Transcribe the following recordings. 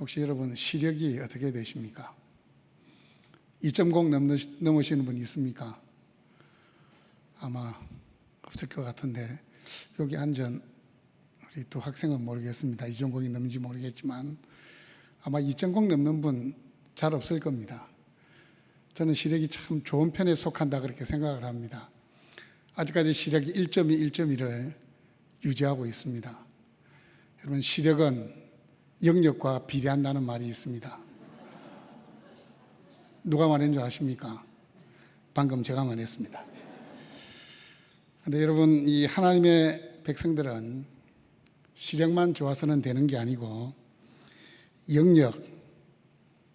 혹시 여러분 시력이 어떻게 되십니까? 2.0 넘으시는 분 있습니까? 아마 없을 것 같은데 여기 앉은 우리 두 학생은 모르겠습니다. 2.0이 넘는지 모르겠지만 아마 2.0 넘는 분 잘 없을 겁니다. 저는 시력이 참 좋은 편에 속한다 그렇게 생각을 합니다. 아직까지 시력이 1.2, 1.1을 유지하고 있습니다. 여러분 시력은 영역과 비례한다는 말이 있습니다. 누가 말한 줄 아십니까? 방금 제가 말했습니다. 그런데 여러분 이 하나님의 백성들은 시력만 좋아서는 되는 게 아니고 영역,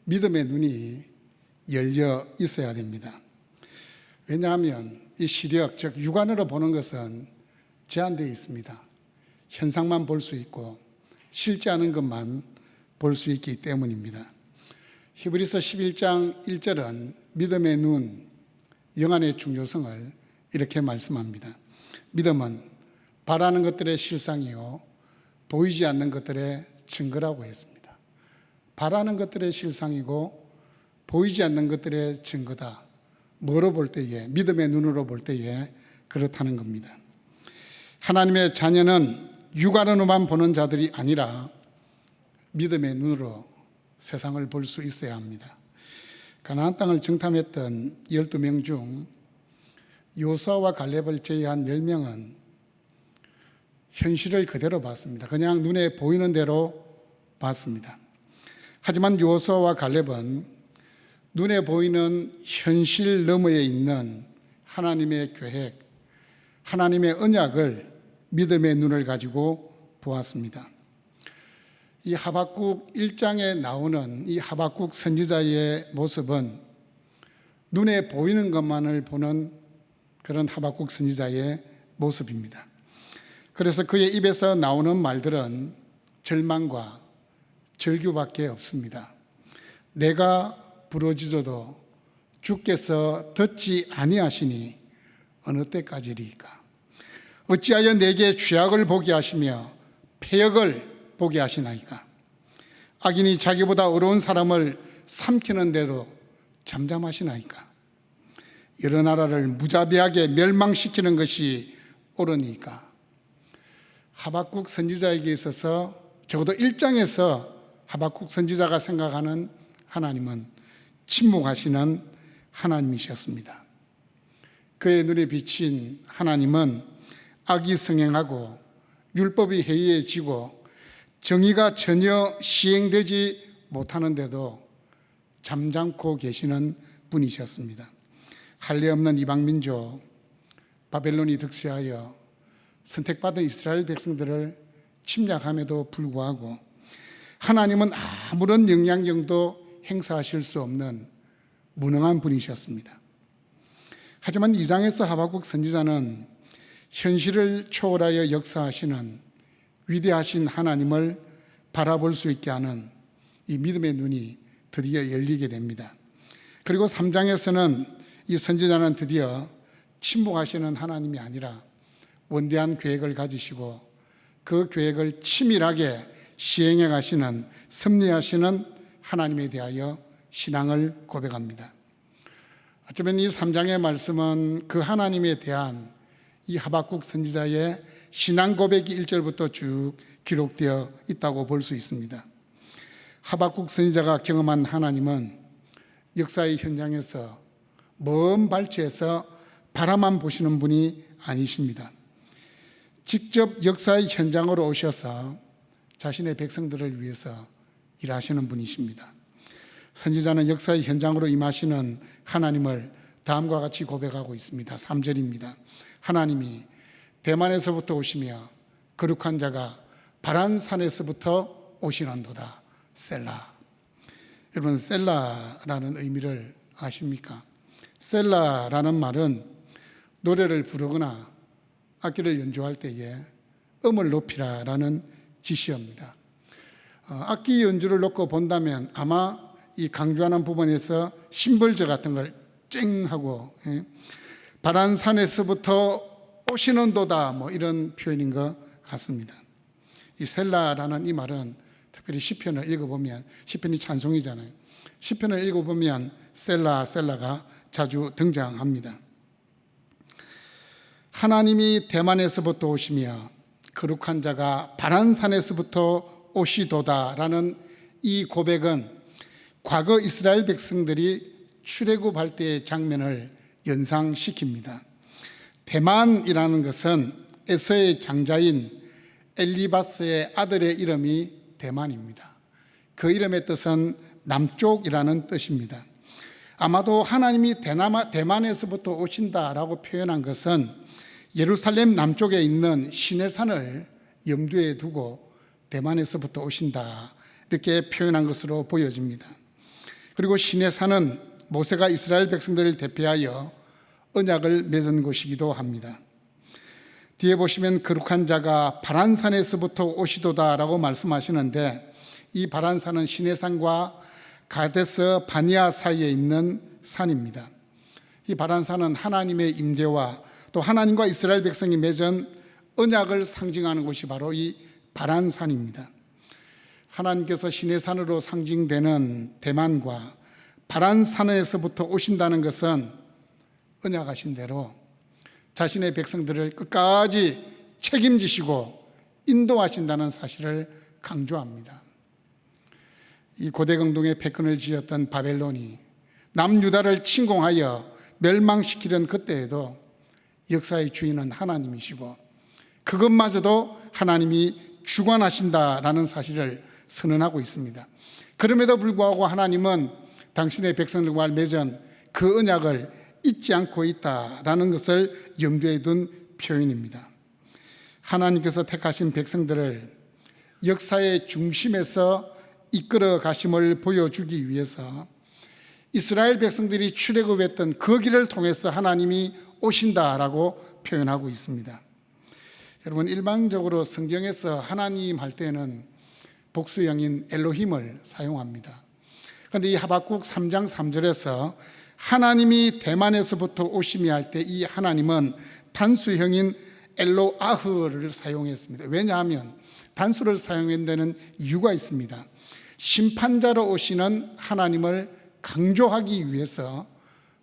믿음의 눈이 열려 있어야 됩니다. 왜냐하면 이 시력, 즉 육안으로 보는 것은 제한되어 있습니다. 현상만 볼 수 있고 실제 않은 것만 볼 수 있기 때문입니다. 히브리서 11장 1절은 믿음의 눈, 영안의 중요성을 이렇게 말씀합니다. 믿음은 바라는 것들의 실상이요 보이지 않는 것들의 증거라고 했습니다. 바라는 것들의 실상이고 보이지 않는 것들의 증거다. 뭐로 볼 때에, 믿음의 눈으로 볼 때에 그렇다는 겁니다. 하나님의 자녀는 육안으로만 보는 자들이 아니라 믿음의 눈으로 세상을 볼 수 있어야 합니다. 가나안 땅을 정탐했던 12명 중 여호수아와 갈렙을 제외한 10명은 현실을 그대로 봤습니다. 그냥 눈에 보이는 대로 봤습니다. 하지만 여호수아와 갈렙은 눈에 보이는 현실 너머에 있는 하나님의 계획, 하나님의 언약을 믿음의 눈을 가지고 보았습니다. 이 하박국 1장에 나오는 이 하박국 선지자의 모습은 눈에 보이는 것만을 보는 그런 하박국 선지자의 모습입니다. 그래서 그의 입에서 나오는 말들은 절망과 절규밖에 없습니다. 내가 부러지져도 주께서 듣지 아니하시니 어느 때까지리까? 어찌하여 내게 죄악을 보게 하시며 패역을 보게 하시나이까? 악인이 자기보다 어려운 사람을 삼키는 대로 잠잠하시나이까? 여러 나라를 무자비하게 멸망시키는 것이 옳으니까? 하박국 선지자에게 있어서 적어도 1장에서 하박국 선지자가 생각하는 하나님은 침묵하시는 하나님이셨습니다. 그의 눈에 비친 하나님은 악이 성행하고 율법이 해이해지고 정의가 전혀 시행되지 못하는데도 잠잠고 계시는 분이셨습니다. 할례 없는 이방민족 바벨론이 득세하여 선택받은 이스라엘 백성들을 침략함에도 불구하고 하나님은 아무런 영향력도 행사하실 수 없는 무능한 분이셨습니다. 하지만 2장에서 하박국 선지자는 현실을 초월하여 역사하시는 위대하신 하나님을 바라볼 수 있게 하는 이 믿음의 눈이 드디어 열리게 됩니다. 그리고 3장에서는 이 선지자는 드디어 침묵하시는 하나님이 아니라 원대한 계획을 가지시고 그 계획을 치밀하게 시행해 가시는, 섭리하시는 하나님에 대하여 신앙을 고백합니다. 어쩌면 이 3장의 말씀은 그 하나님에 대한 이 하박국 선지자의 신앙 고백이 1절부터 쭉 기록되어 있다고 볼 수 있습니다. 하박국 선지자가 경험한 하나님은 역사의 현장에서 먼 발치에서 바라만 보시는 분이 아니십니다. 직접 역사의 현장으로 오셔서 자신의 백성들을 위해서 일하시는 분이십니다. 선지자는 역사의 현장으로 임하시는 하나님을 다음과 같이 고백하고 있습니다. 3절입니다. 하나님이 대만에서부터 오시며 거룩한 자가 바란산에서부터 오시는도다. 셀라. 여러분 셀라라는 의미를 아십니까? 셀라라는 말은 노래를 부르거나 악기를 연주할 때에 음을 높이라라는 지시입니다. 악기 연주를 놓고 본다면 아마 이 강조하는 부분에서 심벌저 같은 걸 쨍 하고 바란산에서부터 오시는도다 뭐 이런 표현인 것 같습니다. 이 셀라라는 이 말은 그리고 시편을 읽어보면, 시편이 찬송이잖아요. 시편을 읽어보면 셀라가 자주 등장합니다. 하나님이 대만에서부터 오시며 거룩한 자가 바란산에서부터 오시도다라는 이 고백은 과거 이스라엘 백성들이 출애굽할 때의 장면을 연상시킵니다. 대만이라는 것은 에서의 장자인 엘리바스의 아들의 이름이 대만입니다. 그 이름의 뜻은 남쪽이라는 뜻입니다. 아마도 하나님이 대만에서부터 오신다라고 표현한 것은 예루살렘 남쪽에 있는 시내산을 염두에 두고 대만에서부터 오신다 이렇게 표현한 것으로 보여집니다. 그리고 시내산은 모세가 이스라엘 백성들을 대표하여 언약을 맺은 곳이기도 합니다. 뒤에 보시면 거룩한 자가 바란산에서부터 오시도다라고 말씀하시는데, 이 바란산은 시내산과 가데스 바니아 사이에 있는 산입니다. 이 바란산은 하나님의 임재와 또 하나님과 이스라엘 백성이 맺은 언약을 상징하는 곳이 바로 이 바란산입니다. 하나님께서 시내산으로 상징되는 대만과 바란산에서부터 오신다는 것은 언약하신 대로 자신의 백성들을 끝까지 책임지시고 인도하신다는 사실을 강조합니다. 이 고대경동에 패권을 쥐었던 바벨론이 남유다를 침공하여 멸망시키던 그때에도 역사의 주인은 하나님이시고 그것마저도 하나님이 주관하신다라는 사실을 선언하고 있습니다. 그럼에도 불구하고 하나님은 당신의 백성들과 맺은 그 언약을 잊지 않고 있다라는 것을 염두에 둔 표현입니다. 하나님께서 택하신 백성들을 역사의 중심에서 이끌어 가심을 보여주기 위해서 이스라엘 백성들이 출애굽했던 그 길을 통해서 하나님이 오신다라고 표현하고 있습니다. 여러분, 일반적으로 성경에서 하나님 할 때는 복수형인 엘로힘을 사용합니다. 그런데 이 하박국 3장 3절에서 하나님이 대만에서부터 오심이 할 때 이 하나님은 단수형인 엘로아흐를 사용했습니다. 왜냐하면 단수를 사용한 데는 이유가 있습니다. 심판자로 오시는 하나님을 강조하기 위해서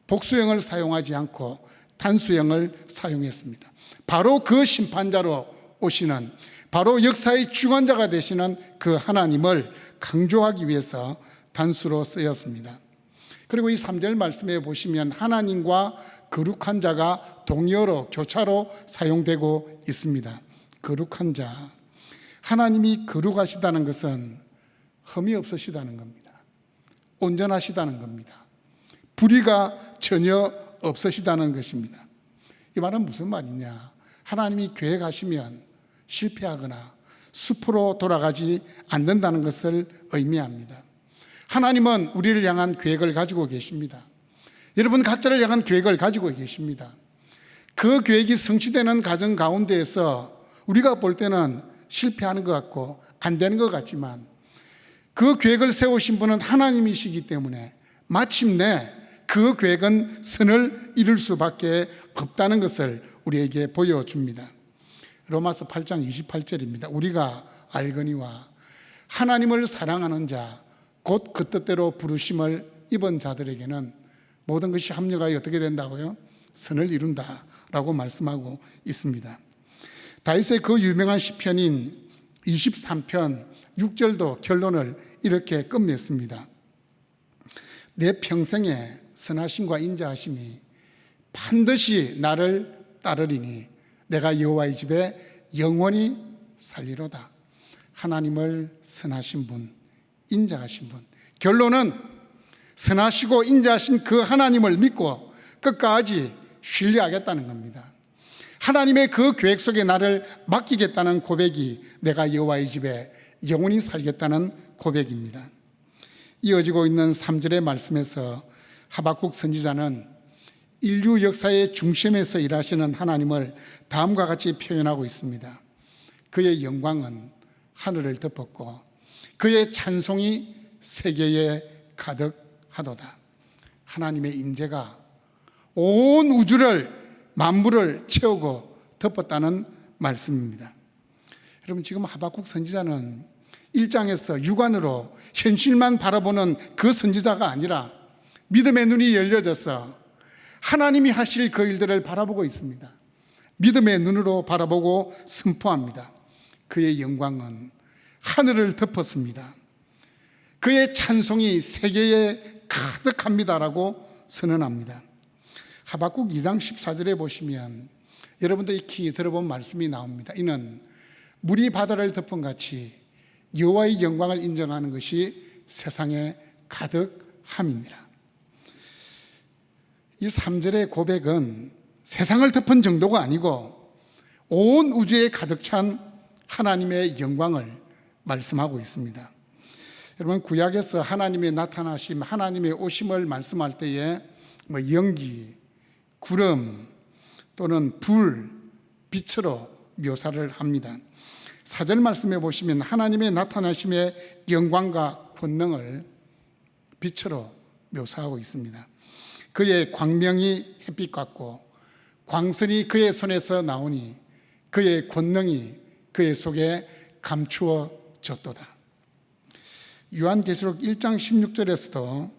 복수형을 사용하지 않고 단수형을 사용했습니다. 바로 그 심판자로 오시는, 바로 역사의 주관자가 되시는 그 하나님을 강조하기 위해서 단수로 쓰였습니다. 그리고 이 3절 말씀에 보시면 하나님과 거룩한 자가 동의어로 교차로 사용되고 있습니다. 거룩한 자, 하나님이 거룩하시다는 것은 흠이 없으시다는 겁니다. 온전하시다는 겁니다. 불의가 전혀 없으시다는 것입니다. 이 말은 무슨 말이냐? 하나님이 계획하시면 실패하거나 숲으로 돌아가지 않는다는 것을 의미합니다. 하나님은 우리를 향한 계획을 가지고 계십니다. 여러분 각자를 향한 계획을 가지고 계십니다. 그 계획이 성취되는 과정 가운데에서 우리가 볼 때는 실패하는 것 같고 안 되는 것 같지만 그 계획을 세우신 분은 하나님이시기 때문에 마침내 그 계획은 선을 이룰 수밖에 없다는 것을 우리에게 보여줍니다. 로마서 8장 28절입니다. 우리가 알거니와 하나님을 사랑하는 자 곧 그 뜻대로 부르심을 입은 자들에게는 모든 것이 합력하여 어떻게 된다고요? 선을 이룬다라고 말씀하고 있습니다. 다윗의 그 유명한 시편인 23편 6절도 결론을 이렇게 끝맺습니다. 내 평생에 선하심과 인자하심이 반드시 나를 따르리니 내가 여호와의 집에 영원히 살리로다. 하나님을 선하신 분, 인자하신 분, 결론은 선하시고 인자하신 그 하나님을 믿고 끝까지 신뢰하겠다는 겁니다. 하나님의 그 계획 속에 나를 맡기겠다는 고백이 내가 여호와의 집에 영원히 살겠다는 고백입니다. 이어지고 있는 3절의 말씀에서 하박국 선지자는 인류 역사의 중심에서 일하시는 하나님을 다음과 같이 표현하고 있습니다. 그의 영광은 하늘을 덮었고 그의 찬송이 세계에 가득하도다. 하나님의 임재가 온 우주를, 만물을 채우고 덮었다는 말씀입니다. 여러분, 지금 하박국 선지자는 1장에서 육안으로 현실만 바라보는 그 선지자가 아니라 믿음의 눈이 열려져서 하나님이 하실 그 일들을 바라보고 있습니다. 믿음의 눈으로 바라보고 선포합니다. 그의 영광은 하늘을 덮었습니다. 그의 찬송이 세계에 가득합니다라고 선언합니다. 하박국 2장 14절에 보시면 여러분들이 익히 들어본 말씀이 나옵니다. 이는 물이 바다를 덮은 같이 여호와의 영광을 인정하는 것이 세상에 가득함이니라. 이 3절의 고백은 세상을 덮은 정도가 아니고 온 우주에 가득 찬 하나님의 영광을 말씀하고 있습니다. 여러분, 구약에서 하나님의 나타나심, 하나님의 오심을 말씀할 때에 연기, 구름 또는 불, 빛으로 묘사를 합니다. 4절 말씀에 보시면 하나님의 나타나심의 영광과 권능을 빛으로 묘사하고 있습니다. 그의 광명이 햇빛 같고 광선이 그의 손에서 나오니 그의 권능이 그의 속에 감추어졌도다. 요한계시록 1장 16절에서도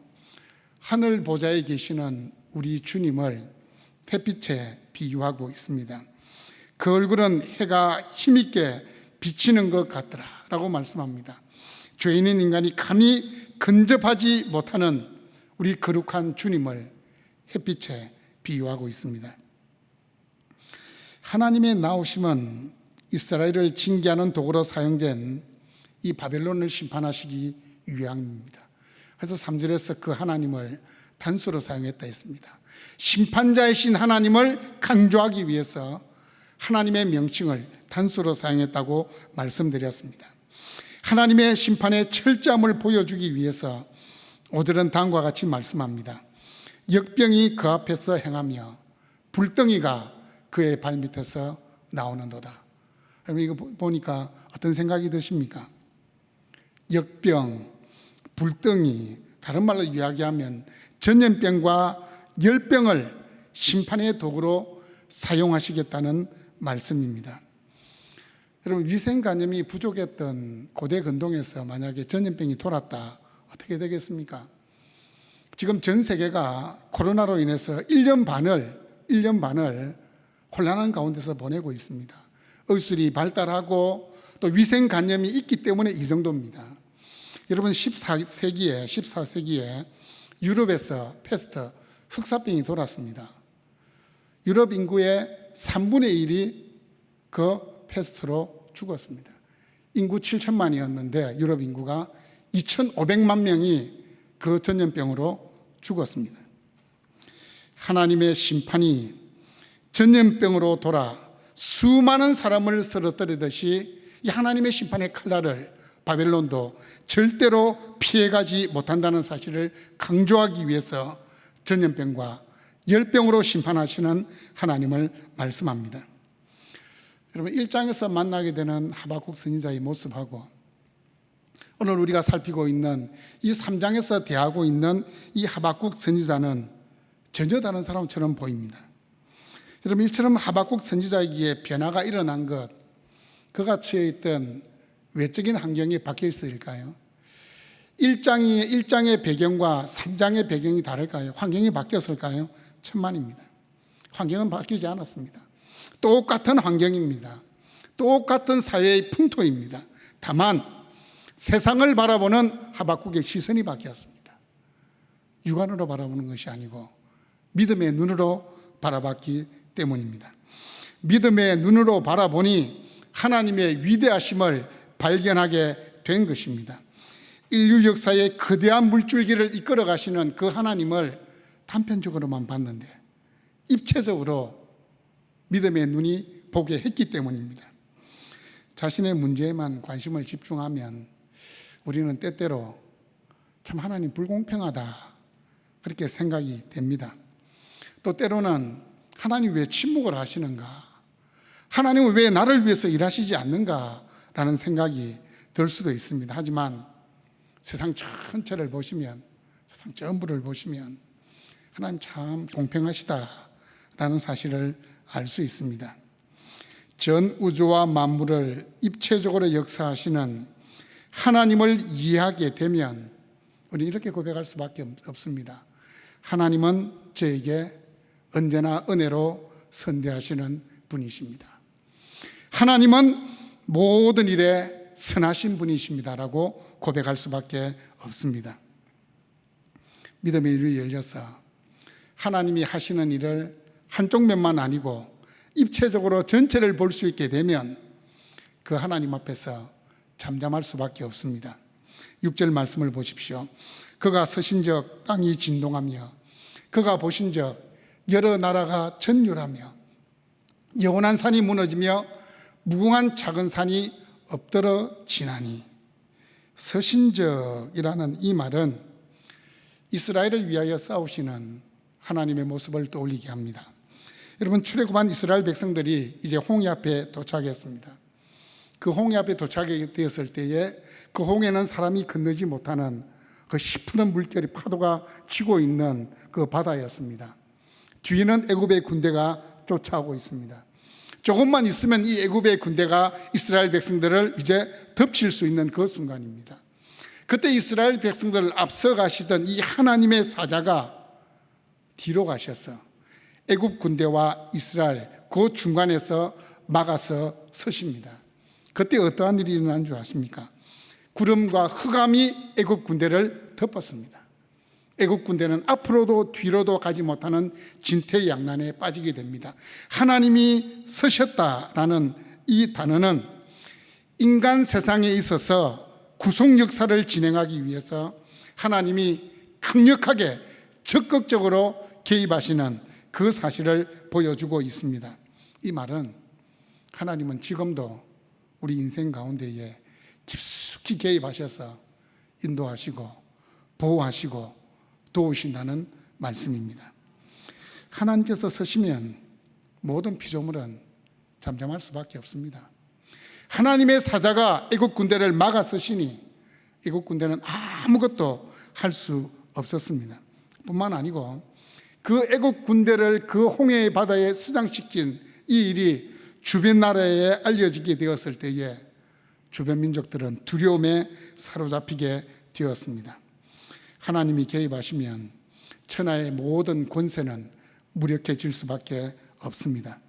하늘 보좌에 계시는 우리 주님을 햇빛에 비유하고 있습니다. 그 얼굴은 해가 힘있게 비치는 것 같더라 라고 말씀합니다. 죄인인 인간이 감히 근접하지 못하는 우리 거룩한 주님을 햇빛에 비유하고 있습니다. 하나님의 나오심은 이스라엘을 징계하는 도구로 사용된 이 바벨론을 심판하시기 위함입니다. 그래서 3절에서 그 하나님을 단수로 사용했다 했습니다. 심판자이신 하나님을 강조하기 위해서 하나님의 명칭을 단수로 사용했다고 말씀드렸습니다. 하나님의 심판의 철저함을 보여주기 위해서 오늘은 다음과 같이 말씀합니다. 역병이 그 앞에서 행하며 불덩이가 그의 발밑에서 나오는도다. 여러분, 이거 보니까 어떤 생각이 드십니까? 역병, 불덩이, 다른 말로 이야기하면 전염병과 열병을 심판의 도구로 사용하시겠다는 말씀입니다. 여러분, 위생관념이 부족했던 고대 근동에서 만약에 전염병이 돌았다, 어떻게 되겠습니까? 지금 전 세계가 코로나로 인해서 1년 반을 혼란한 가운데서 보내고 있습니다. 의술이 발달하고 또 위생관념이 있기 때문에 이 정도입니다. 여러분, 14세기에 유럽에서 패스트, 흑사병이 돌았습니다. 유럽 인구의 3분의 1이 그 패스트로 죽었습니다. 인구 7천만이었는데 유럽 인구가 2,500만 명이 그 전염병으로 죽었습니다. 하나님의 심판이 전염병으로 돌아 수많은 사람을 쓰러뜨리듯이 이 하나님의 심판의 칼날을 바벨론도 절대로 피해가지 못한다는 사실을 강조하기 위해서 전염병과 열병으로 심판하시는 하나님을 말씀합니다. 여러분, 1장에서 만나게 되는 하박국 선지자의 모습하고 오늘 우리가 살피고 있는 이 3장에서 대하고 있는 이 하박국 선지자는 전혀 다른 사람처럼 보입니다. 여러분, 이처럼 하박국 선지자에게 변화가 일어난 것, 그가 처해 있던 외적인 환경이 바뀌어 있을까요? 1장의 배경과 3장의 배경이 다를까요? 환경이 바뀌었을까요? 천만입니다. 환경은 바뀌지 않았습니다. 똑같은 환경입니다. 똑같은 사회의 풍토입니다. 다만 세상을 바라보는 하박국의 시선이 바뀌었습니다. 육안으로 바라보는 것이 아니고 믿음의 눈으로 바라봤기 때문입니다. 믿음의 눈으로 바라보니 하나님의 위대하심을 발견하게 된 것입니다. 인류 역사의 거대한 물줄기를 이끌어 가시는 그 하나님을 단편적으로만 봤는데 입체적으로 믿음의 눈이 보게 했기 때문입니다. 자신의 문제에만 관심을 집중하면 우리는 때때로 참 하나님 불공평하다 그렇게 생각이 됩니다. 또 때로는 하나님 왜 침묵을 하시는가? 하나님은 왜 나를 위해서 일하시지 않는가라는 생각이 들 수도 있습니다. 하지만 세상 전체를 보시면, 세상 전부를 보시면 하나님 참 공평하시다라는 사실을 알 수 있습니다. 전 우주와 만물을 입체적으로 역사하시는 하나님을 이해하게 되면 우리는 이렇게 고백할 수밖에 없습니다. 하나님은 저에게 언제나 은혜로 선대하시는 분이십니다. 하나님은 모든 일에 선하신 분이십니다라고 고백할 수밖에 없습니다. 믿음의 눈이 열려서 하나님이 하시는 일을 한쪽 면만 아니고 입체적으로 전체를 볼 수 있게 되면 그 하나님 앞에서 잠잠할 수밖에 없습니다. 6절 말씀을 보십시오. 그가 서신적 땅이 진동하며 그가 보신적 여러 나라가 전율하며 영원한 산이 무너지며 무궁한 작은 산이 엎드러 지나니. 서신적이라는 이 말은 이스라엘을 위하여 싸우시는 하나님의 모습을 떠올리게 합니다. 여러분, 출애굽한 이스라엘 백성들이 이제 홍해 앞에 도착했습니다. 그 홍해 앞에 도착이 되었을 때에 그 홍해는 사람이 건너지 못하는 그 시푸른 물결이 파도가 치고 있는 그 바다였습니다. 뒤에는 애굽의 군대가 쫓아오고 있습니다. 조금만 있으면 이 애굽의 군대가 이스라엘 백성들을 이제 덮칠 수 있는 그 순간입니다. 그때 이스라엘 백성들을 앞서 가시던 이 하나님의 사자가 뒤로 가셔서 애굽 군대와 이스라엘 그 중간에서 막아서 서십니다. 그때 어떠한 일이 일어난 줄 아십니까? 구름과 흑암이 애굽 군대를 덮었습니다. 애굽 군대는 앞으로도 뒤로도 가지 못하는 진퇴양난에 빠지게 됩니다. 하나님이 서셨다라는 이 단어는 인간 세상에 있어서 구속 역사를 진행하기 위해서 하나님이 강력하게 적극적으로 개입하시는 그 사실을 보여주고 있습니다. 이 말은 하나님은 지금도 우리 인생 가운데에 깊숙이 개입하셔서 인도하시고 보호하시고 도우신다는 말씀입니다. 하나님께서 서시면 모든 피조물은 잠잠할 수밖에 없습니다. 하나님의 사자가 애국 군대를 막아 서시니 애국 군대는 아무것도 할 수 없었습니다. 뿐만 아니고 그 애국 군대를 그 홍해의 바다에 수장시킨 이 일이 주변 나라에 알려지게 되었을 때에 주변 민족들은 두려움에 사로잡히게 되었습니다. 하나님이 개입하시면 천하의 모든 권세는 무력해질 수밖에 없습니다.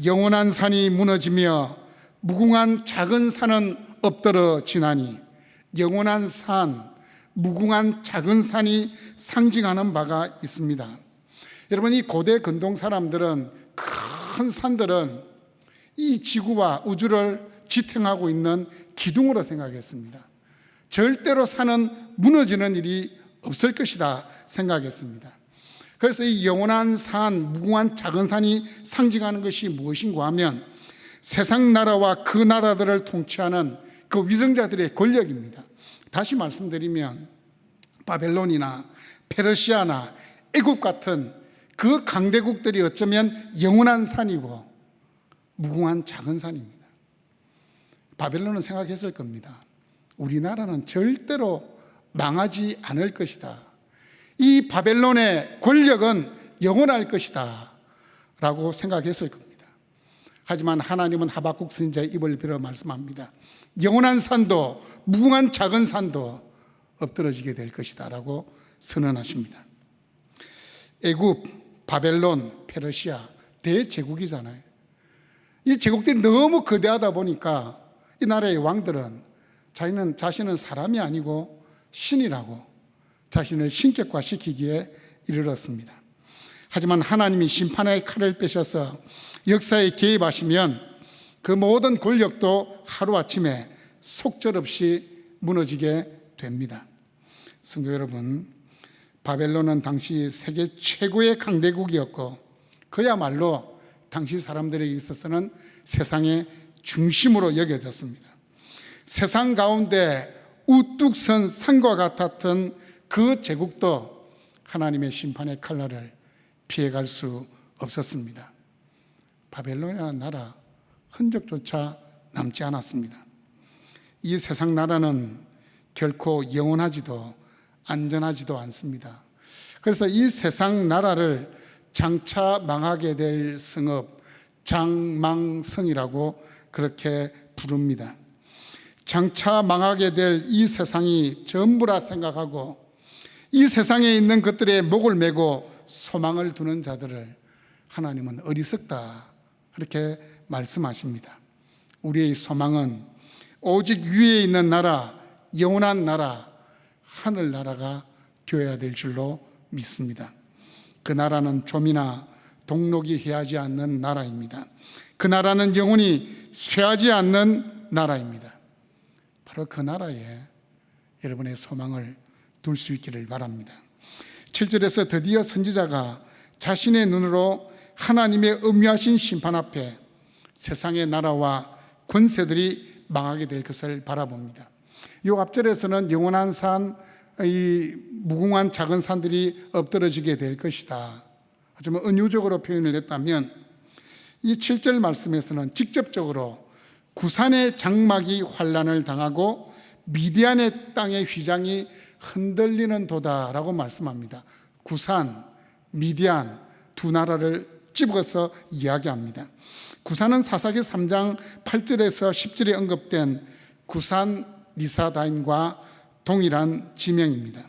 영원한 산이 무너지며 무궁한 작은 산은 엎드러 지나니. 영원한 산, 무궁한 작은 산이 상징하는 바가 있습니다. 여러분, 이 고대 근동 사람들은 큰 산들은 이 지구와 우주를 지탱하고 있는 기둥으로 생각했습니다. 절대로 산은 무너지는 일이 없을 것이다 생각했습니다. 그래서 이 영원한 산, 무궁한 작은 산이 상징하는 것이 무엇인가 하면 세상 나라와 그 나라들을 통치하는 그 위정자들의 권력입니다. 다시 말씀드리면 바벨론이나 페르시아나 애굽 같은 그 강대국들이 어쩌면 영원한 산이고 무궁한 작은 산입니다. 바벨론은 생각했을 겁니다. 우리나라는 절대로 망하지 않을 것이다. 이 바벨론의 권력은 영원할 것이다 라고 생각했을 겁니다. 하지만 하나님은 하박국 선지자의 입을 빌어 말씀합니다. 영원한 산도 무궁한 작은 산도 엎드러지게 될 것이다 라고 선언하십니다. 애굽, 바벨론, 페르시아 대제국이잖아요. 이 제국들이 너무 거대하다 보니까 이 나라의 왕들은 자신은 사람이 아니고 신이라고 자신을 신격화시키기에 이르렀습니다. 하지만 하나님이 심판의 칼을 빼셔서 역사에 개입하시면 그 모든 권력도 하루아침에 속절없이 무너지게 됩니다. 성도 여러분, 바벨론은 당시 세계 최고의 강대국이었고 그야말로 당시 사람들에게 있어서는 세상의 중심으로 여겨졌습니다. 세상 가운데 우뚝 선 산과 같았던 그 제국도 하나님의 심판의 칼날을 피해갈 수 없었습니다. 바벨론이라는 나라 흔적조차 남지 않았습니다. 이 세상 나라는 결코 영원하지도 안전하지도 않습니다. 그래서 이 세상 나라를 장차 망하게 될 성읍 장망성이라고 그렇게 부릅니다. 장차 망하게 될 이 세상이 전부라 생각하고 이 세상에 있는 것들에 목을 메고 소망을 두는 자들을 하나님은 어리석다 그렇게 말씀하십니다. 우리의 소망은 오직 위에 있는 나라, 영원한 나라, 하늘나라가 되어야 될 줄로 믿습니다. 그 나라는 좀이나 동록이 해하지 않는 나라입니다. 그 나라는 영원히 쇠하지 않는 나라입니다. 바로 그 나라에 여러분의 소망을 둘 수 있기를 바랍니다. 7절에서 드디어 선지자가 자신의 눈으로 하나님의 엄유하신 심판 앞에 세상의 나라와 권세들이 망하게 될 것을 바라봅니다. 이 앞절에서는 영원한 산, 이 무궁한 작은 산들이 엎드러지게 될 것이다. 하지만 은유적으로 표현을 했다면 이 7절 말씀에서는 직접적으로 구산의 장막이 환란을 당하고 미디안의 땅의 휘장이 흔들리는 도다라고 말씀합니다. 구산, 미디안 두 나라를 집어서 이야기합니다. 구산은 사사기 3장 8절에서 10절에 언급된 구산 리사다임과 동일한 지명입니다.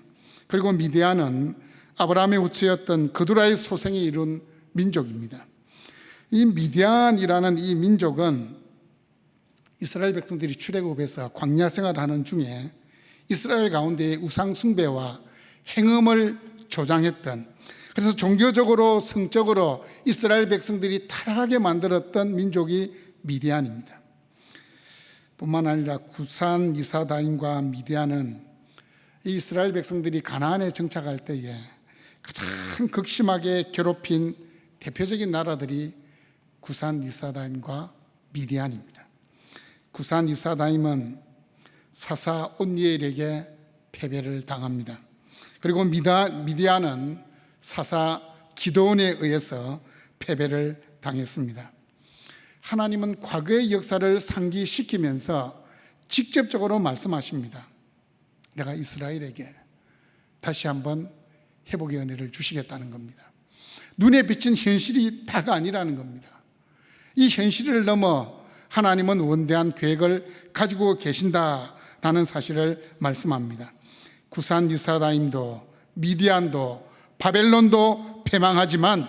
그리고 미디안은 아브라함의 우체였던 그두라의 소생이 이룬 민족입니다. 이 미디안이라는 이 민족은 이스라엘 백성들이 출애굽해서 광야 생활하는 중에 이스라엘 가운데 우상 숭배와 행음을 조장했던, 그래서 종교적으로 성적으로 이스라엘 백성들이 타락하게 만들었던 민족이 미디안입니다. 뿐만 아니라 구산 리사다임과 미디안은 이스라엘 백성들이 가나안에 정착할 때에 가장 극심하게 괴롭힌 대표적인 나라들이 구산 리사다임과 미디안입니다. 구산 리사다임은 사사 온니엘에게 패배를 당합니다. 그리고 미디안은 사사 기드온에 의해서 패배를 당했습니다. 하나님은 과거의 역사를 상기시키면서 직접적으로 말씀하십니다. 내가 이스라엘에게 다시 한번 회복의 은혜를 주시겠다는 겁니다. 눈에 비친 현실이 다가 아니라는 겁니다. 이 현실을 넘어 하나님은 원대한 계획을 가지고 계신다라는 사실을 말씀합니다. 구산 리사다임도 미디안도 바벨론도 패망하지만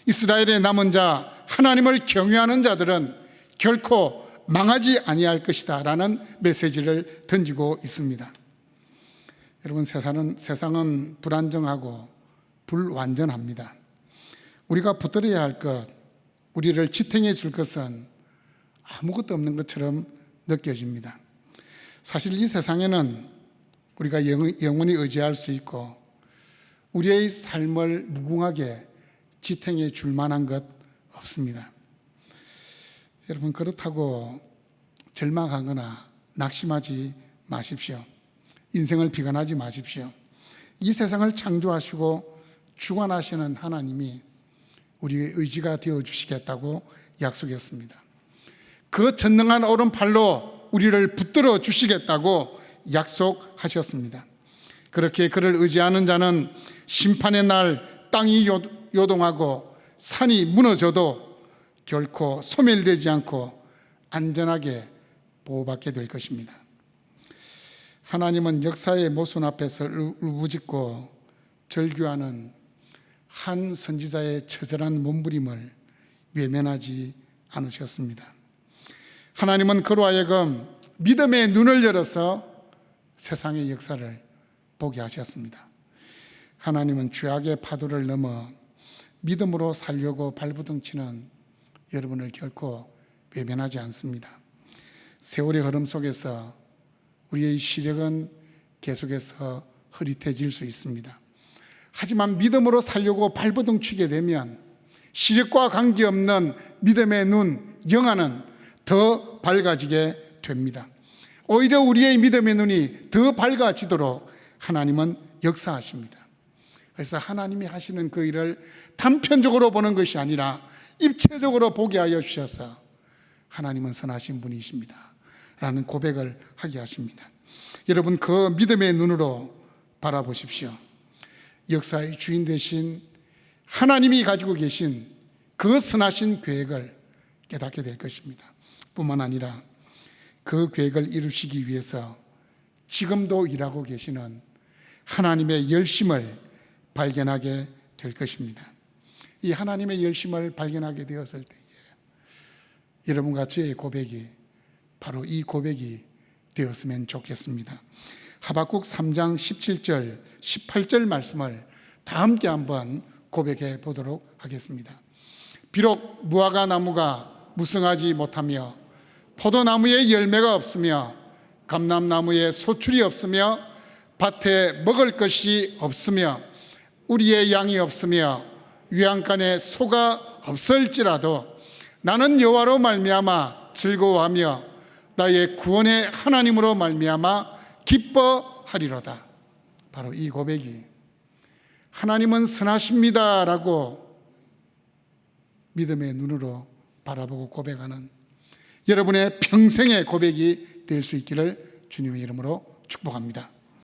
이스라엘의 남은 자, 하나님을 경외하는 자들은 결코 망하지 아니할 것이다 라는 메시지를 던지고 있습니다. 여러분, 세상은 불안정하고 불완전합니다. 우리가 붙들어야 할 것, 우리를 지탱해 줄 것은 아무것도 없는 것처럼 느껴집니다. 사실 이 세상에는 우리가 영원히 의지할 수 있고 우리의 삶을 무궁하게 지탱해 줄 만한 것 없습니다. 여러분, 그렇다고 절망하거나 낙심하지 마십시오. 인생을 비관하지 마십시오. 이 세상을 창조하시고 주관하시는 하나님이 우리의 의지가 되어주시겠다고 약속했습니다. 그 전능한 오른팔로 우리를 붙들어 주시겠다고 약속하셨습니다. 그렇게 그를 의지하는 자는 심판의 날 땅이 요동하고 산이 무너져도 결코 소멸되지 않고 안전하게 보호받게 될 것입니다. 하나님은 역사의 모순 앞에서 울부짖고 절규하는 한 선지자의 처절한 몸부림을 외면하지 않으셨습니다. 하나님은 그로 하여금 믿음의 눈을 열어서 세상의 역사를 보게 하셨습니다. 하나님은 죄악의 파도를 넘어 믿음으로 살려고 발부둥치는 여러분을 결코 외면하지 않습니다. 세월의 흐름 속에서 우리의 시력은 계속해서 흐릿해질 수 있습니다. 하지만 믿음으로 살려고 발버둥치게 되면 시력과 관계없는 믿음의 눈, 영안은 더 밝아지게 됩니다. 오히려 우리의 믿음의 눈이 더 밝아지도록 하나님은 역사하십니다. 그래서 하나님이 하시는 그 일을 단편적으로 보는 것이 아니라 입체적으로 보게 하여 주셔서 하나님은 선하신 분이십니다 라는 고백을 하게 하십니다. 여러분, 그 믿음의 눈으로 바라보십시오. 역사의 주인 되신 하나님이 가지고 계신 그 선하신 계획을 깨닫게 될 것입니다. 뿐만 아니라 그 계획을 이루시기 위해서 지금도 일하고 계시는 하나님의 열심을 발견하게 될 것입니다. 이 하나님의 열심을 발견하게 되었을 때에 여러분과 저의 고백이 바로 이 고백이 되었으면 좋겠습니다. 하박국 3장 17절, 18절 말씀을 다 함께 한번 고백해 보도록 하겠습니다. 비록 무화과 나무가 무성하지 못하며 포도나무에 열매가 없으며 감람나무에 소출이 없으며 밭에 먹을 것이 없으며 우리의 양이 없으며 외양간에 소가 없을지라도 나는 여호와로 말미암아 즐거워하며 나의 구원의 하나님으로 말미암아 기뻐하리로다. 바로 이 고백이 하나님은 선하십니다라고 믿음의 눈으로 바라보고 고백하는 여러분의 평생의 고백이 될 수 있기를 주님의 이름으로 축복합니다.